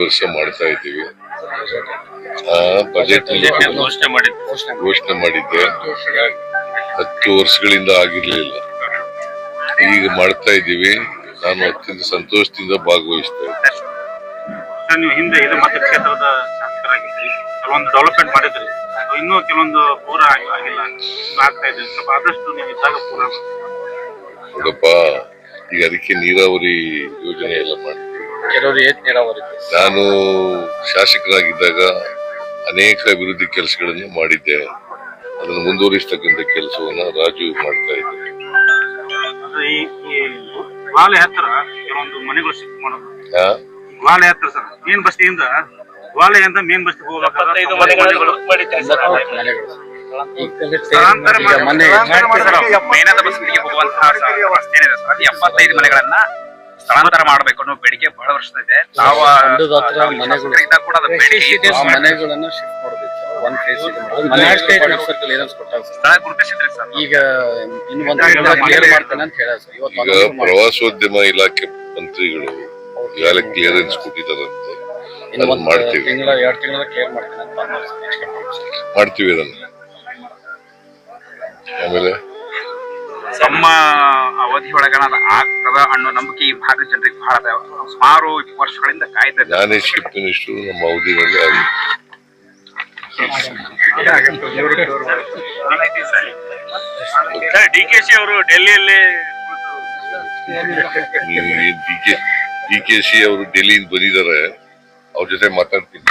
ವರ್ಷ ಮಾಡ್ತಾ ಇದ್ದೀವಿ. ಬಜೆಟ್ ಘೋಷಣೆ ಮಾಡಿದ್ದೆ 10 ವರ್ಷಗಳಿಂದ ಆಗಿರ್ಲಿಲ್ಲ. ಈಗ ಮಾಡ್ತಾ ಇದ್ದೀವಿ. ನಾನು ಅತ್ಯಂತ ಸಂತೋಷದಿಂದ ಭಾಗವಹಿಸ್ತಾ ಇದ್ದೆ. ನೀವು ಹಿಂದೆ ಇದು ಮತ್ತೆ ಕ್ಷೇತ್ರದ ಶಾಸಕರಾಗಿದ್ರಿ, ಕೆಲವೊಂದು ಡೆವಲಪ್ಮೆಂಟ್ ಮಾಡಿದ್ರಿ, ಇನ್ನೂ ಕೆಲವೊಂದು ಪೂರ ಆಗಿಲ್ಲ, ಆಗ್ತಾ ಇದೆ. ಸ್ವಲ್ಪ ಆದಷ್ಟು ನೀವು ಇದ್ದಾಗ ಪೂರ ನೋಡಪ್ಪ, ಈಗ ಅದಕ್ಕೆ ನೀರಾವರಿ ಯೋಜನೆ ಎಲ್ಲ ಮಾಡ್ತೀವಿ. ನಾನು ಶಾಸಕರಾಗಿದ್ದಾಗ ಅನೇಕ ಅಭಿವೃದ್ಧಿ ಕೆಲಸಗಳನ್ನು ಮಾಡಿದ್ದೆ. ಅದನ್ನು ಮುಂದುವರಿಸತಕ್ಕಂಥ ಕೆಲಸವನ್ನ ರಾಜು ಮಾಡ್ತಾ ಇದ್ದಾರೆ. ಗ್ವಾಲೆ ಹತ್ರ ಕೆಲವೊಂದು ಮನೆಗಳು ಶಿಫ್ಟ್ ಮಾಡೋದು. ಗ್ವಾಲೆ ಹತ್ರ ಸರ್ ಮೇನ್ ಬಸ್ತಿಯಿಂದ ಗ್ವಾಲೆಯಿಂದ ಮೇನ್ ಬಸ್ತಿಗೆ ಹೋಗಬೇಕಾದ್ರೆ ಮೇನದ ಬಸ್ತಿಗೆ ಹೋಗುವಂತಹ ರಸ್ತೆ ಏನಿದೆ ಸರ್, 75 ಮನೆಗಳನ್ನ ಸ್ಥಳಾಂತರ ಮಾಡಬೇಕು ಅನ್ನೋ ಬೇಡಿಕೆ ಬಹಳ ವರ್ಷದಿದೆ. ತಾವು ಕೂಡ ಅದ ಬೇಡಿಕೆ ಮನೆಗಳನ್ನ ಶಿಫ್ಟ್ ಮಾಡಬೇಕು. ಸ್ಥಳ ಗುರುತಿಸಿದ್ರಿ ಸರ್. ಈಗ ಕ್ಲಿಯರ್ ಮಾಡ್ತೇನೆ ಅಂತ ಹೇಳ ಸರ್. ಈಗ ಪ್ರವಾಸೋದ್ಯಮ ಇಲಾಖೆ ಮಂತ್ರಿಗಳು ಈಗಾಗಲೇ ಕ್ಲಿಯರೆನ್ಸ್ ಕೊಟ್ಟಿದ್ದಾರಂತೆ. ಮಾಡ್ತೀವಿ, 2 ತಿಂಗಳ ಕ್ಲಿಯರ್ ಮಾಡ್ತೇನೆ ಅಂತ ಮಾಡ್ತೀವಿ ಅದನ್ನ. ಆಮೇಲೆ ನಮ್ಮ ಅವಧಿ ಒಳಗಣ ಆಗ್ತದ ಅನ್ನೋ ನಂಬಿಕೆ ಈ ಭಾಗದ ಜನರಿಗೆ ಬಹಳ ಸುಮಾರು 20 ವರ್ಷಗಳಿಂದ ಕಾಯ್ತಾ ಇದ್ದಾರೆ. ನಾನೇ ಚೀಫ್ ಮಿನಿಸ್ಟರ್ ನಮ್ಮ ಅವಧಿನಲ್ಲಿ ಆಗಿದೆ. DKC ಅವರು ಡೆಲ್ಲಿಯಲ್ಲಿ DKC ಅವರು ಡೆಲ್ಲಿಯಿಂದ ಬಂದಿದ್ದಾರೆ. ಅವ್ರ ಜೊತೆ ಮಾತಾಡ್ತೀನಿ.